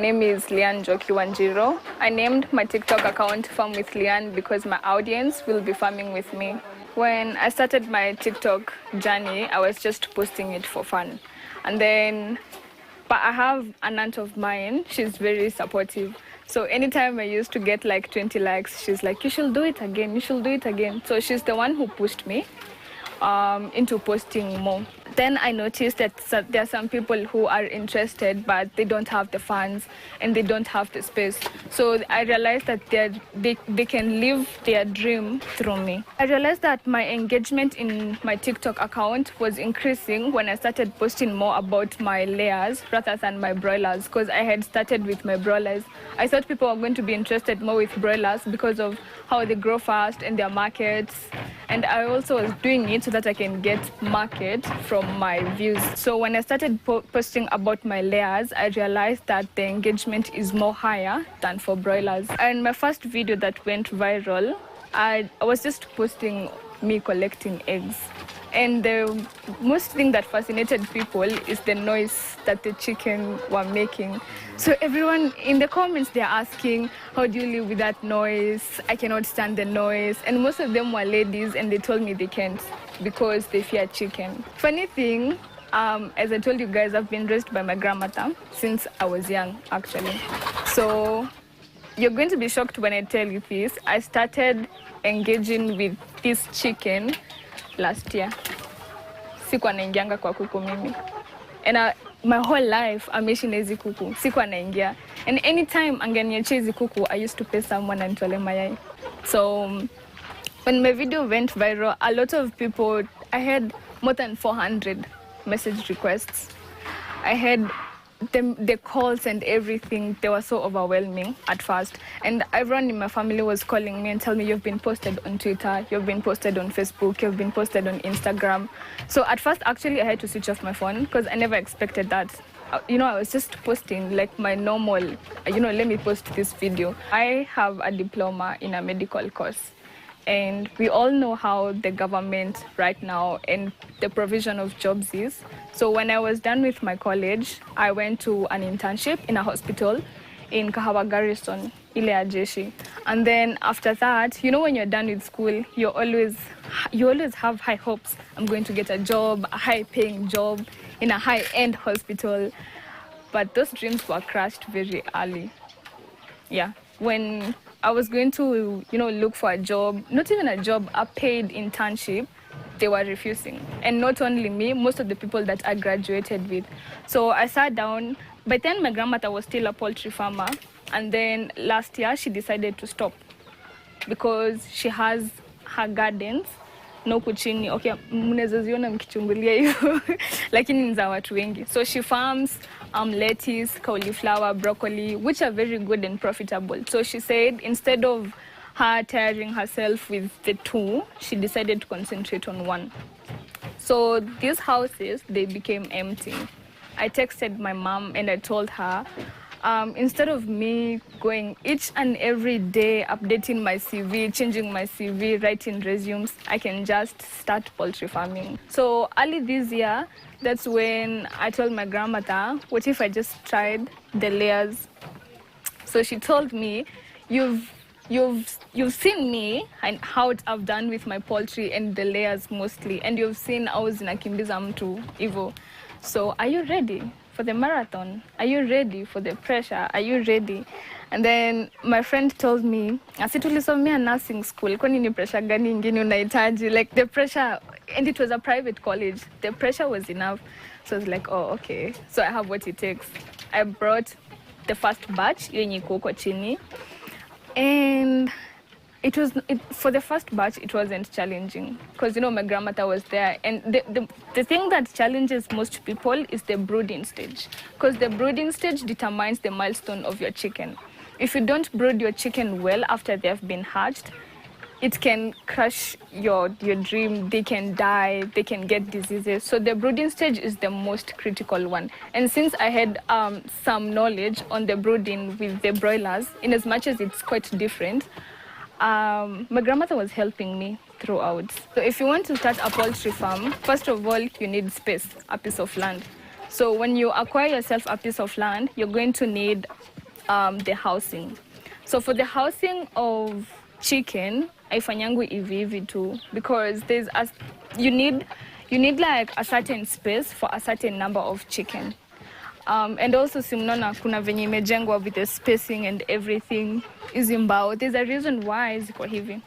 name is Lian Joki Wanjiro. I named my TikTok account Farm with Lian because my audience will be farming with me. When I started my TikTok journey, I was just posting it for fun. But I have an aunt of mine, she's very supportive. So anytime I used to get like 20 likes, she's like, you should do it again, you should do it again. So she's the one who pushed me into posting more. Then I noticed that there are some people who are interested, but they don't have the funds and they don't have the space. So I realized that they can live their dream through me. I realized that my engagement in my TikTok account was increasing when I started posting more about my layers rather than my broilers, because I had started with my broilers. I thought people were going to be interested more with broilers because of how they grow fast and their markets. And I also was doing it so that I can get market from my views. So when I started posting about my layers, I realized that the engagement is more higher than for broilers. And my first video that went viral, I was just posting me collecting eggs. And the most thing that fascinated people is the noise that the chicken were making. So everyone in the comments, they're asking, how do you live with that noise? I cannot stand the noise. And most of them were ladies, and they told me they can't because they fear chicken. Funny thing, as I told you guys, I've been raised by my grandmother since I was young, actually. So you're going to be shocked when I tell you this. I started engaging with this chicken last year. Sikuwa naingianga kwa kuku mimi. And my whole life ameishi na hizi kuku. Sikuwa naingia. And anytime angeniachia hizi kuku, I used to pay someone and tole mayai. So when my video went viral, a lot of people, I had more than 400 message requests. I had the calls and everything. They were so overwhelming at first, and everyone in my family was calling me and telling me, you've been posted on Twitter, you've been posted on Facebook, you've been posted on Instagram. So at first, actually, I had to switch off my phone because I never expected that. I was just posting like my normal, let me post this video. I have a diploma in a medical course. And we all know how the government right now and the provision of jobs is. So when I was done with my college, I went to an internship in a hospital in Kahawa Garrison, Ile ya Jeshi. And then after that, when you're done with school, you always have high hopes. I'm going to get a job, a high-paying job in a high-end hospital. But those dreams were crushed very early. Yeah, when I was going to, look for a job, not even a job, a paid internship, they were refusing. And not only me, most of the people that I graduated with. So I sat down. By then, my grandmother was still a poultry farmer. And then last year, she decided to stop because she has her gardens. No kuchini, okay, mnaweza ziona mkichungulia hiyo, lakini ni za watu wengi. So she farms lettuce, cauliflower, broccoli, which are very good and profitable. So she said instead of her tiring herself with the two, she decided to concentrate on one. So these houses, they became empty. I texted my mom and I told her, instead of me going each and every day, updating my CV, changing my CV, writing resumes, I can just start poultry farming. So early this year, that's when I told my grandmother, what if I just tried the layers? So she told me, you've seen me and how I've done with my poultry and the layers mostly, and you've seen I was nakimbiza mtu hivyo. So are you ready for the marathon? Are you ready for the pressure? Are you ready? And then my friend told me, tulisomea nursing school, kwani ni pressure gani ingine unahitaji? Like the pressure, and it was a private college, the pressure was enough. So I was like, oh, okay. So I have what it takes. I brought the first batch, yenye iko huko chini. And for the first batch, it wasn't challenging because, my grandmother was there. And the thing that challenges most people is the brooding stage, because the brooding stage determines the milestone of your chicken. If you don't brood your chicken well after they've been hatched, it can crush your dream. They can die, they can get diseases. So the brooding stage is the most critical one. And since I had some knowledge on the brooding with the broilers, in as much as it's quite different, my grandmother was helping me throughout. So if you want to start a poultry farm, first of all, you need space, a piece of land. So when you acquire yourself a piece of land, you're going to need the housing. So for the housing of chicken, haifanyangu hivi hivi tu, because you need like a certain space for a certain number of chicken. And also simnona kuna venye imejengwa with the spacing and everything is mbao. There's a reason why ziko hivi.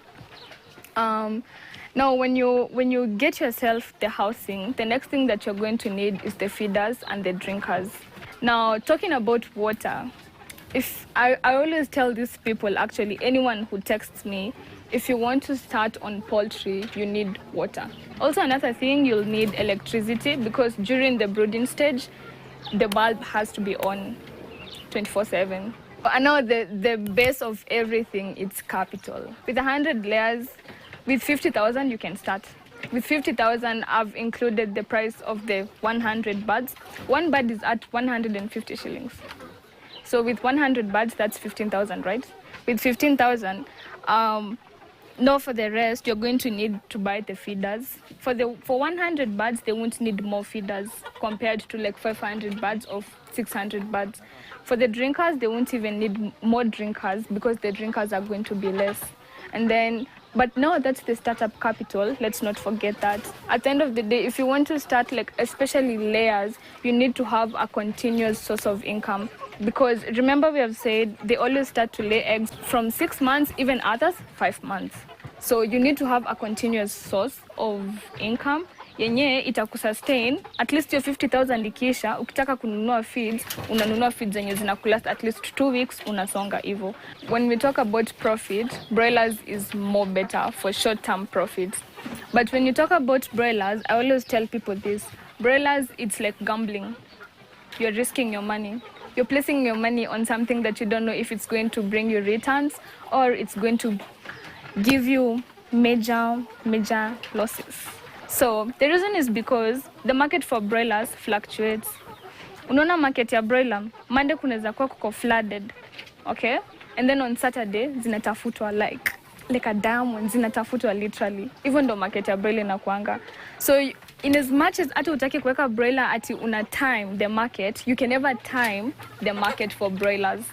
Now when you get yourself the housing, the next thing that you're going to need is the feeders and the drinkers. Now talking about water, if I always tell these people, actually anyone who texts me, if you want to start on poultry, you need water. Also another thing, you'll need electricity, because during the brooding stage, the bulb has to be on 24/7. And now the base of everything, it's capital. With 100 layers, with 50,000 you can start. With 50,000, I've included the price of the 100 birds. One bird is at 150 shillings. So with 100 birds, that's 15,000, right? With 15,000, now for the rest, you're going to need to buy the feeders. For 100 birds, they won't need more feeders compared to like 500 birds or 600 birds. For the drinkers, they won't even need more drinkers because the drinkers are going to be less. And then, but no, that's the startup capital. Let's not forget that. At the end of the day, if you want to start, like especially layers, you need to have a continuous source of income. Because remember, we have said they always start to lay eggs from 6 months, even others 5 months. So you need to have a continuous source of income yenye itakusustain at least your 50,000 ikisha. Ukitaka kununua feeds, unanunua feeds zenye zinakulast at least 2 weeks, unasonga hivyo. When we talk about profit, broilers is more better for short-term profits. But when you talk about broilers, I always tell people this. Broilers, it's like gambling. You're risking your money. You're placing your money on something that you don't know if it's going to bring you returns or it's going to give you major losses. So the reason is because the market for broilers fluctuates. Unaona market ya broiler, Monday kunaweza kuwa kuko flooded, okay? And then on Saturday zinatafutwa like a diamond, zinatafutwa literally. Even though market ya broiler inakuanga. So in as much as hata utaki kuweka broiler ati una time the market, you can never time the market for broilers.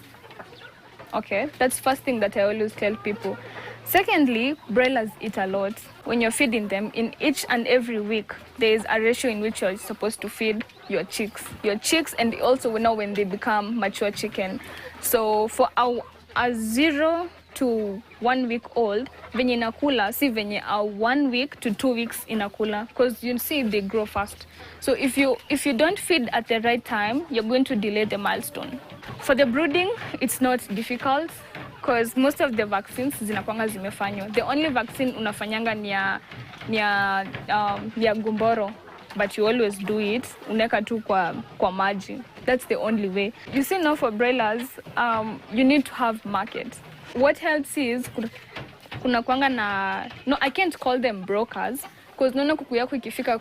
Okay, that's first thing that I always tell people. Secondly, broilers eat a lot. When you're feeding them, in each and every week, there is a ratio in which you're supposed to feed your chicks. Your chicks, and also now when they become mature chicken. So for a 0 to 1 week old, venye inakula, si venye a 1 week to 2 weeks inakula, because you see they grow fast. So if you don't feed at the right time, you're going to delay the milestone. For the brooding, it's not difficult, because most of the vaccines zinakwanga zimefanywa. The only vaccine unafanyanga ni ya gumboro, but you always do it, uneka tu kwa maji. That's the only way. You see now for broilers, you need to have market. What helps is kuna kwanga na, no, I can't call them brokers, because naona kuku yako ikifika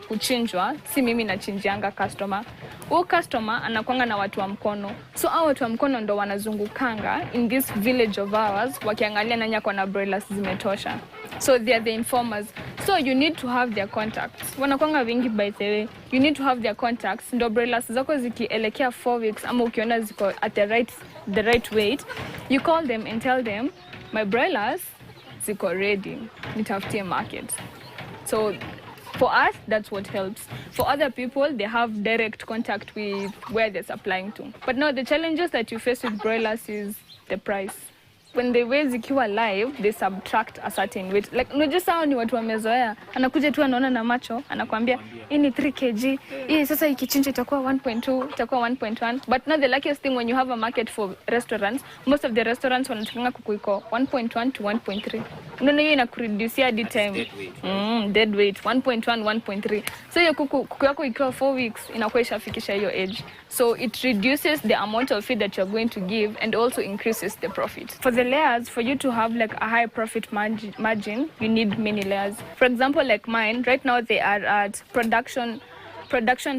kuchinjwa, si mimi nachinjianga customer. Huyo customer anakwanga na watu wa mkono. So hao watu wa mkono ndo wanazungukanga in this village of ours wakiangalia nani ako na broilers zimetosha. So they are the informers. So you need to have their contacts. Wanakwanga wingi by the way. You need to have their contacts. Ndo broilers zako zikielekea 4 weeks ama ukiona ziko at the right weight, you call them and tell them, my broilers ziko ready. Nitafutie market. So for us, that's what helps. For other people, they have direct contact with where they're supplying to. But now the challenges that you face with broilers is the price. When they weigh zikiwa live, they subtract a certain weight. Like, unajua sawa ni watu wamezoea. Anakuja tu anaona na macho, anakuambia, hii ni 3 kg, hii sasa ikichinja itakuwa 1.2, itakuwa 1.1. But now the luckiest thing when you have a market for restaurants, most of the restaurants wanatakanga kuku iko 1.1 to 1.3. Unaona hiyo inakureduce hadi time. Dead weight, 1.1, 1.3. So hiyo kuku yako ikiwa 4 weeks, inakuwa ishafikisha hiyo age. So it reduces the amount of feed that you're going to give and also increases the profit. For the layers, for you to have like a high profit margin, you need many layers. For example, like mine, right now they are at production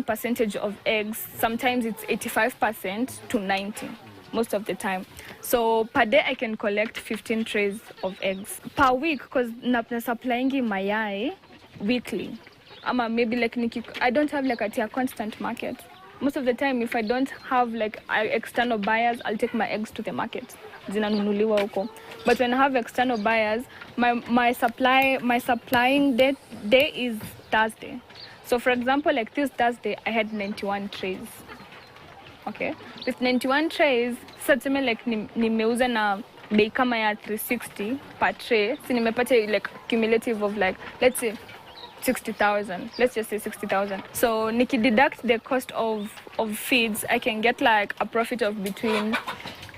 percentage of eggs. Sometimes it's 85% to 90%, most of the time. So per day I can collect 15 trays of eggs. Per week, because na supplyingi mayai weekly. Ama maybe like I don't have like a constant market. Most of the time, if I don't have like external buyers, I'll take my eggs to the market. Zinanunuliwa huko. But when I have external buyers, my supplying day is Thursday. So for example, like this Thursday, I had 91 trays. Okay, with 91 trays, sasa like nimeuza na bei kama ya 360 per tray. So nimepata like cumulative of like, let's say 60,000. Let's just say 60,000. So niki deduct the cost of feeds, I can get like a profit of between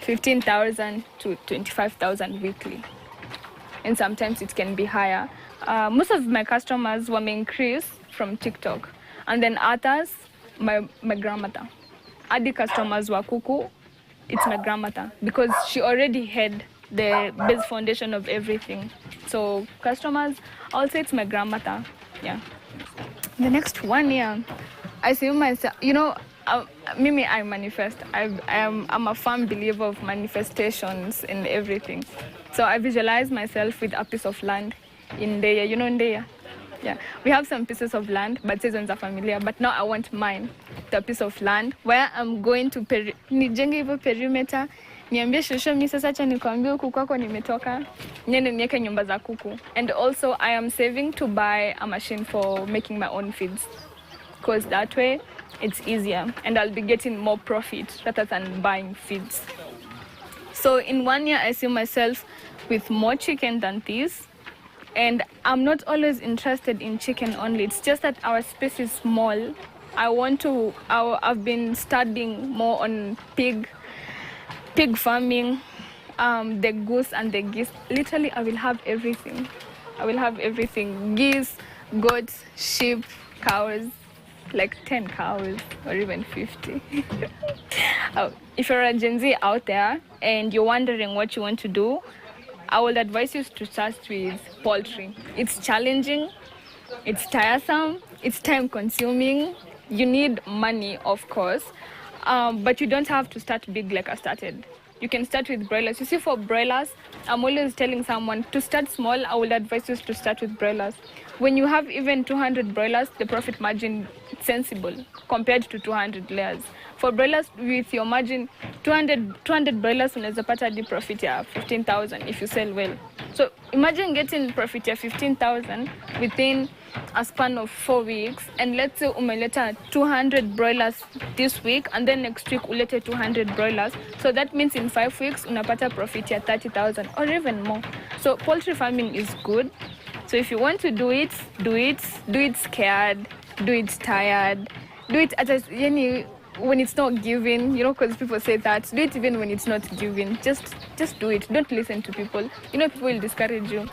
15,000 to 25,000 weekly. And sometimes it can be higher. Most of my customers were increased from TikTok. And then others, my grandmother. Other customers were kuku, it's my grandmother. Because she already had the base foundation of everything. So customers, I'll say it's my grandmother. Yeah. The next 1 year, I see myself, you know, Mimi, I manifest. I'm a firm believer of manifestations and everything. So I visualize myself with a piece of land in Ndeya. You know Ndeya? Yeah. We have some pieces of land, but seasons are familiar. But now I want mine, the piece of land where I'm going to nijenge hivyo perimeter. Niambie shosho mimi sasa acha nikwambie huku kwako nimetoka. Niende niweke nyumba za kuku. And also I am saving to buy a machine for making my own feeds. Because that way it's easier and I'll be getting more profit rather than buying feeds. So in 1 year I see myself with more chicken than this. And I'm not always interested in chicken only. It's just that our space is small. I've been studying more on pig farming, the goose and the geese. Literally, I will have everything. Geese, goats, sheep, cows, like 10 cows or even 50. If you're a Gen Z out there and you're wondering what you want to do, I would advise you to start with poultry. It's challenging, it's tiresome, it's time consuming. You need money, of course, but you don't have to start big like I started. You can start with broilers. You see, for broilers, I'm always telling someone to start small. I would advise you to start with broilers. When you have even 200 broilers, the profit margin is sensible compared to 200 layers. For broilers, with your margin, 200 broilers unaweza pata hadi profit ya 15,000 if you sell well. So imagine getting profit ya 15,000 within a span of 4 weeks, and let's say umeleta 200 broilers this week, and then next week ulete 200 broilers. So that means in 5 weeks unapata profit ya 30,000 or even more. So poultry farming is good. So if you want to do it scared, do it tired, do it when it's not given, you know, because people say that. Do it even when it's not given. Just do it. Don't listen to people. You know, people will discourage you.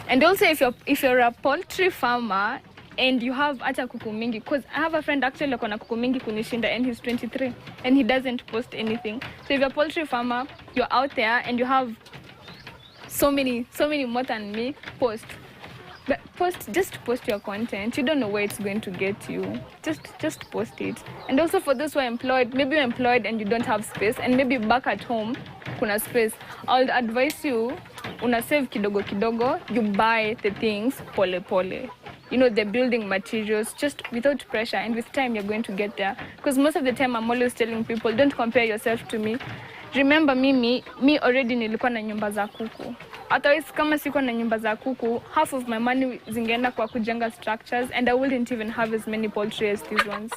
And also, if you're a poultry farmer and you have acha kuku mingi, because I have a friend actually akona kuku mingi kunishinda and he's 23 and he doesn't post anything. So if you're a poultry farmer, you're out there and you have so many more than me, post. But just post your content. You don't know where it's going to get you. Just post it. And also for those who are employed, maybe you're employed and you don't have space, and maybe back at home kuna space, I'll advise you, una save kidogo kidogo, you buy the things pole pole. You know, the building materials, just without pressure, and with time you're going to get there. Because most of the time I'm always telling people, don't compare yourself to me. Remember me already nilikuwa na nyumba za kuku. Otherwise, kama sikuwa na nyumba za kuku, half of my money zingeenda kwa kujenga structures, and I wouldn't even have as many poultry as these ones.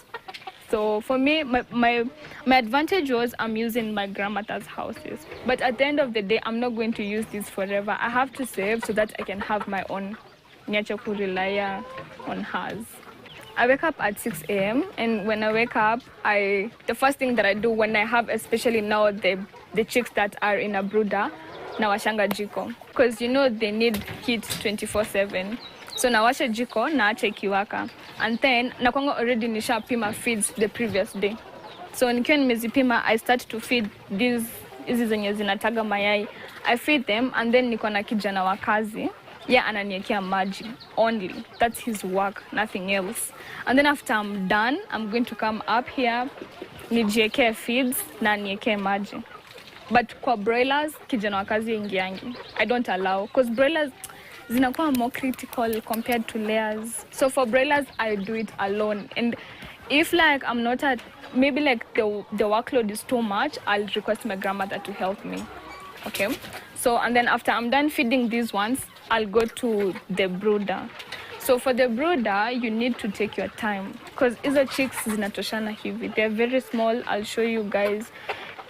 So for me, my advantage was I'm using my grandmother's houses. But at the end of the day, I'm not going to use this forever. I have to save so that I can have my own. Niache kurely on hers. I wake up at 6 a.m. and when I wake up, the first thing that I do when I have, especially now the chicks that are in a brooder, nawashanga jiko, because you know they need heat 24/7. So nawasha jiko naacha ikiwaka, and then nakwanga already nishapima feeds the previous day. So nikiwa nimezipima, I start to feed hizi zenye zinataga mayai. I feed them, and then niko na kijana wa kazi. Yeah, ananiekea maji only. That's his work, nothing else. And then after I'm done, I'm going to come up here, nijiekee feeds na niekee maji. But kwa broilers, kijana wa kazi ingiangi. I don't allow, because broilers zinakuwa more critical compared to layers. So for broilers, I do it alone. And If like I'm not at, maybe like the workload is too much, I'll request my grandmother to help me. Okay, so and then after I'm done feeding these ones, I'll go to the brooder. So for the brooder, you need to take your time because hizo chicks zinatoshana hivi. They're very small. I'll show you guys.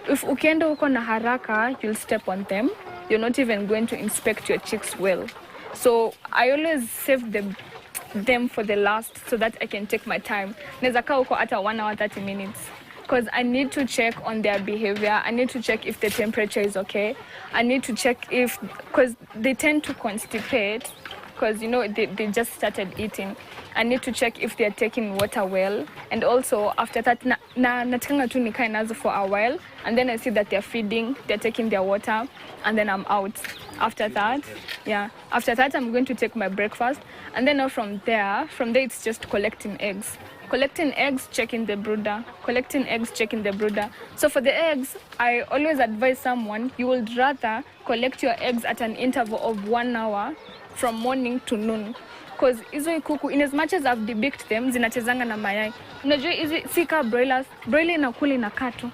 If ukienda uko na haraka, you'll step on them. You're not even going to inspect your chicks well. So I always save them for the last so that I can take my time. Neza kaa uko hata 1 hour 30 minutes. Because I need to check on their behavior. I need to check if the temperature is okay. I need to check if, because they tend to constipate, because you know they just started eating. I need to check if they're taking water well. And also after that, natakanga tu nikae nazo for a while. And then I see that they're feeding, they're taking their water, and then I'm out. After that, I'm going to take my breakfast. And then from there it's just collecting eggs. Collecting eggs, checking the brooder. Collecting eggs, checking the brooder. So for the eggs, I always advise someone, you would rather collect your eggs at an interval of 1 hour from morning to noon. Because hizo kuku, in as much as I've debeaked them, zinachezanga na mayai. Unajua hizi sika broilers, broiler inakula inakaa tu.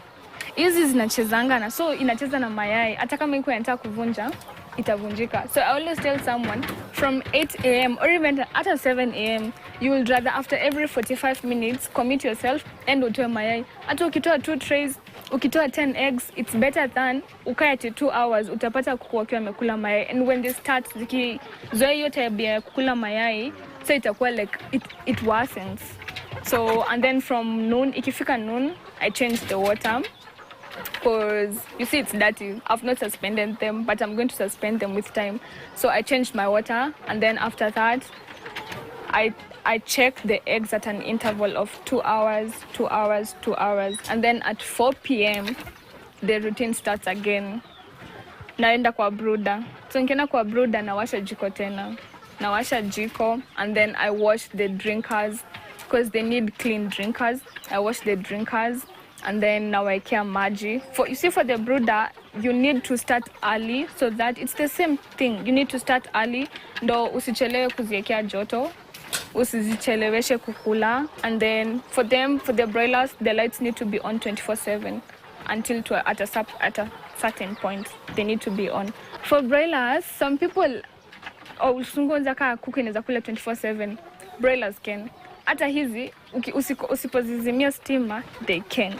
Hizi zinachezanga na so inacheza na mayai. Hata kama iko inataka kuvunja, itavunjika. So I always tell someone from 8 a.m. or even at 7 a.m. you will rather after every 45 minutes commit yourself and utoe mayai. Hata ukitoa 2 trays, ukitoa 10 eggs, it's better than ukae ati 2 hours utapata kuku wakiwa wamekula mayai. And when they start zikizoea hiyo tabia ya kukula mayai, so itakuwa like it worsens. So and then from noon, ikifika noon, I change the water. Because you see it's dirty. I've not suspended them, but I'm going to suspend them with time. So I changed my water, and then after that I check the eggs at an interval of 2 hours, 2 hours, 2 hours. And then at 4 p.m. the routine starts again. Naenda kwa brooder. So nikienda kwa brooder nawasha jiko tena. Nawasha jiko, and then I wash the drinkers because they need clean drinkers. I wash the drinkers. And then nawekea maji. For the brooder, you need to start early so that it's the same thing. You need to start early. Ndo usichelewe kuziekea joto. Usizicheleweshe kukula. And then for the broilers, the lights need to be on 24/7 until at a certain point they need to be on. For broilers, some people usungonza kaa kuku inaweza kula 24/7. Broilers can. Hata hizi usipozizimia stima, they can,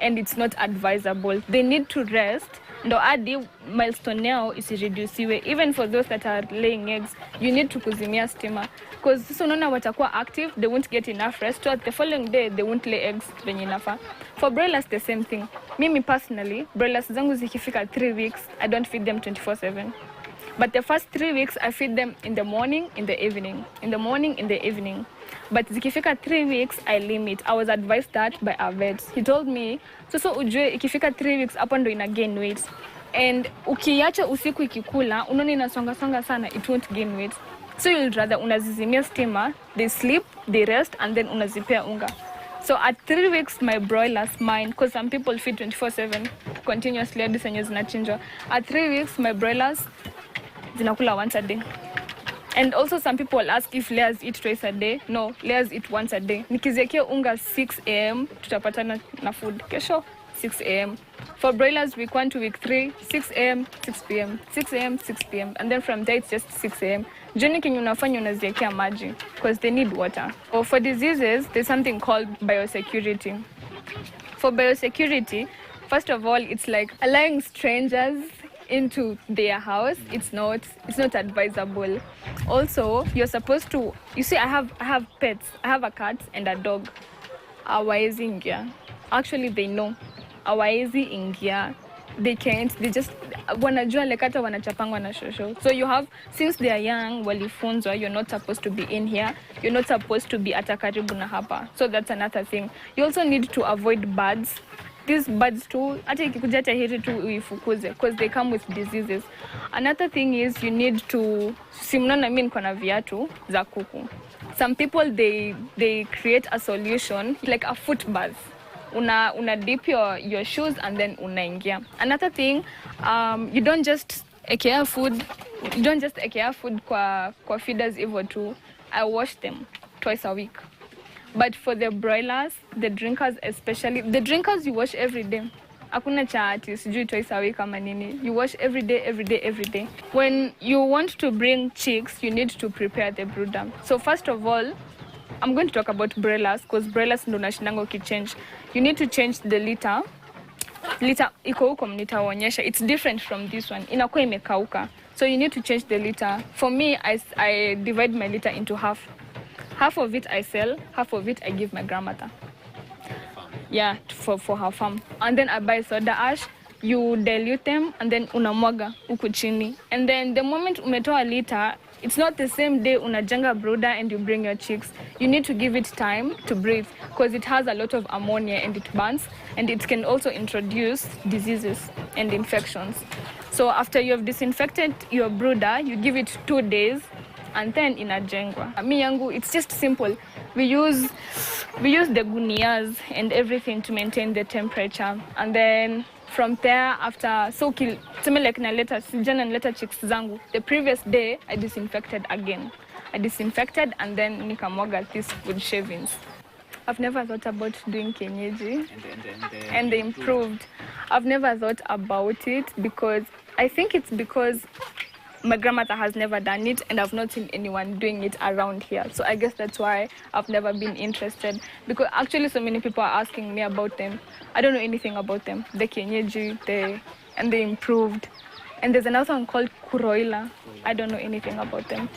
and it's not advisable. They need to rest. Ndo hadi milestone yao isireduciwe. Even for those that are laying eggs, you need to kuzimia stima, because sasa unaona watakuwa active, they won't get enough rest, so the following day they won't lay eggs venye inafaa. For broilers the same thing. Mimi personally, broilers zangu zikifika 3 weeks, I don't feed them 24/7. But the first 3 weeks, I feed them in the morning, in the evening. In the morning, in the evening. But zikifika 3 weeks, I limit. I was advised that by a vet. He told me, so ujue, ikifika 3 weeks, hapo ndo ina gain weight. And ukiacha usiku ikikula, unaona inasonga sana, it won't gain weight. So you'll rather unazizimia stima, they sleep, they rest, and then unazipea unga. So at 3 weeks, my broilers, mine, because some people feed 24/7 continuously, hadi zenye zinachinjwa. At 3 weeks, my broilers zinakula once a day. And also some people ask if layers eat twice a day. No, layers eat once a day. Nikiziekea unga 6 a.m. tutapatana na food kesho 6 a.m. For broilers, week 1 to week 3, 6 a.m., 6 p.m., 6 a.m., 6 p.m. And then from there it's just 6 a.m. Jioni kenye unafanya unaziekea maji because they need water. Or for diseases, there's something called biosecurity. For biosecurity, first of all, it's like allowing strangers into their house. It's not advisable. Also, you're supposed to, you see, I have pets. I have a cat and a dog. Hawaezi ingia. Actually, they know. Hawaezi ingia. They can't. They just wanajua lekata wanachapangwa na shosho. So you have, since they are young, walifunzwa, you're not supposed to be in here. You're not supposed to be atakaribu na hapa. So that's another thing. You also need to avoid birds. These birds too, hata ikikuja tahiri tu uifukuze because they come with diseases. Another thing is you need to, simnona mimi niko na viatu za kuku. Some people they create a solution like a foot bath. Una dip your shoes and then unaingia. Another thing, you don't just ekea food kwa feeders hivyo tu. I wash them twice a week. But for the broilers, the drinkers especially, the drinkers you wash every day. Hakuna cha ati sijui twice a week ama nini. You wash every day, every day, every day. When you want to bring chicks, you need to prepare the brooder. So first of all, I'm going to talk about broilers because broilers ndo nashindango ukichange. You need to change the litter. Litter iko huko nitaonyesha. It's different from this one. Inakuwa imekauka. So you need to change the litter. For me, I divide my litter into half. Half of it I sell, half of it I give my grandmother. Yeah, for her farm. And then I buy soda ash, you dilute them, and then unamwaga huku chini. And then the moment umetoa litter, it's not the same day unajenga brooder and you bring your chicks. You need to give it time to breathe because it has a lot of ammonia and it burns, and it can also introduce diseases and infections. So after you have disinfected your brooder, you give it 2 days, and then inajengwa. Mi yangu, it's just simple. We use the gunias and everything to maintain the temperature, and then from there after naleta chicks zangu, the previous day I disinfected again. I disinfected and then nikamwaga these food shavings. I've never thought about doing kienyeji and they improved. I've never thought about it because I think it's because my grandmother has never done it and I've not seen anyone doing it around here. So I guess that's why I've never been interested, because actually so many people are asking me about them. I don't know anything about them. The kienyeji, and they improved. And there's another one called kuroila. I don't know anything about them.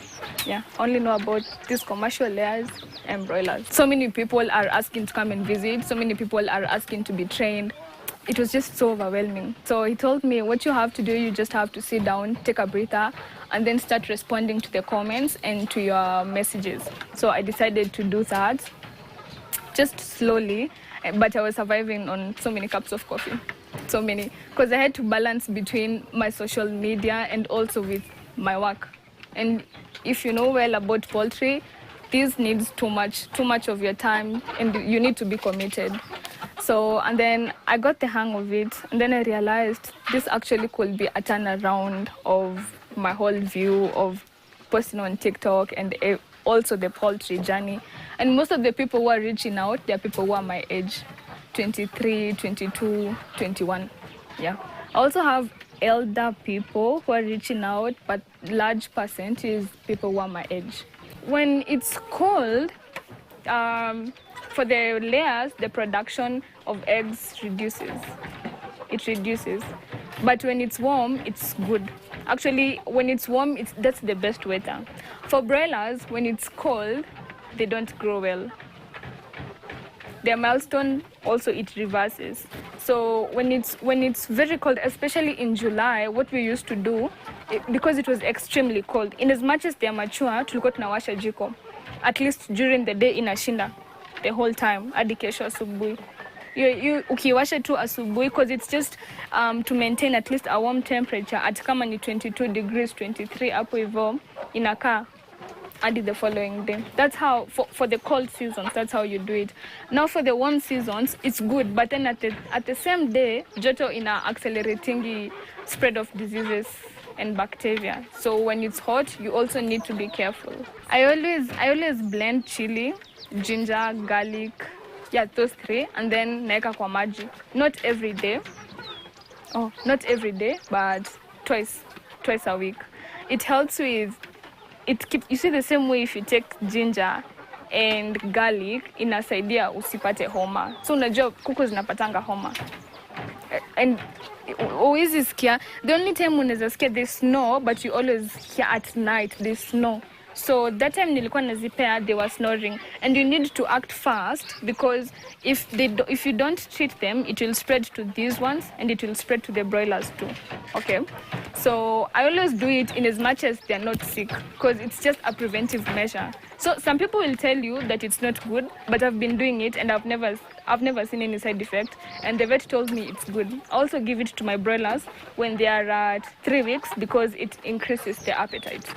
Yeah, only know about these commercial layers and broilers. So many people are asking to come and visit. So many people are asking to be trained. It was just so overwhelming. So he told me, what you have to do, you just have to sit down, take a breather, and then start responding to the comments and to your messages. So I decided to do that, just slowly, but I was surviving on so many cups of coffee. So many, because I had to balance between my social media and also with my work. And if you know well about poultry, this needs too much of your time, and you need to be committed. So, and then I got the hang of it, and then I realized this actually could be a turnaround of my whole view of posting on TikTok and also the poultry journey. And most of the people who are reaching out, they're people who are my age, 23, 22, 21. Yeah. I also have elder people who are reaching out, but large percent is people who are my age. When it's cold, for the layers, the production of eggs reduces. It reduces. But when it's warm, it's good. Actually, when it's warm, that's the best weather. For broilers, when it's cold, they don't grow well. Their milestone also, it reverses. So when it's very cold, especially in July, what we used to do, because it was extremely cold, in as much as they are mature, tulikuwa tunawasha jiko. At least during the day inashinda the whole time, hadi kesho asubuhi. Ukiwasha tu asubuhi, because it's just to maintain at least a warm temperature, at kama ni 22 degrees, 23, hapo hivyo, inakaa hadi the following day. That's how, for the cold seasons, that's how you do it. Now for the warm seasons, it's good, but then at the same day, joto ina accelerating the spread of diseases and bacteria. So when it's hot, you also need to be careful. I always blend chili, ginger, garlic, yeah, those three, and then naeka kwa maji. Not every day. Oh, not every day, but twice a week. It helps with you see, the same way if you take ginger and garlic, inasaidia usipate homa. So unajua kuku zinapatanga homa. And always skia. The only time unaweza skia they snore, but you always hear at night they snore. So that time nilikuwa nazipea, they were snoring, and you need to act fast, because if you don't treat them, it will spread to these ones and it will spread to the broilers too. Okay, so I always do it in as much as they're not sick, because it's just a preventive measure. So some people will tell you that it's not good, but I've been doing it and I've never seen any side effect, and the vet told me it's good. I also give it to my broilers when they are at 3 weeks, because it increases their appetite.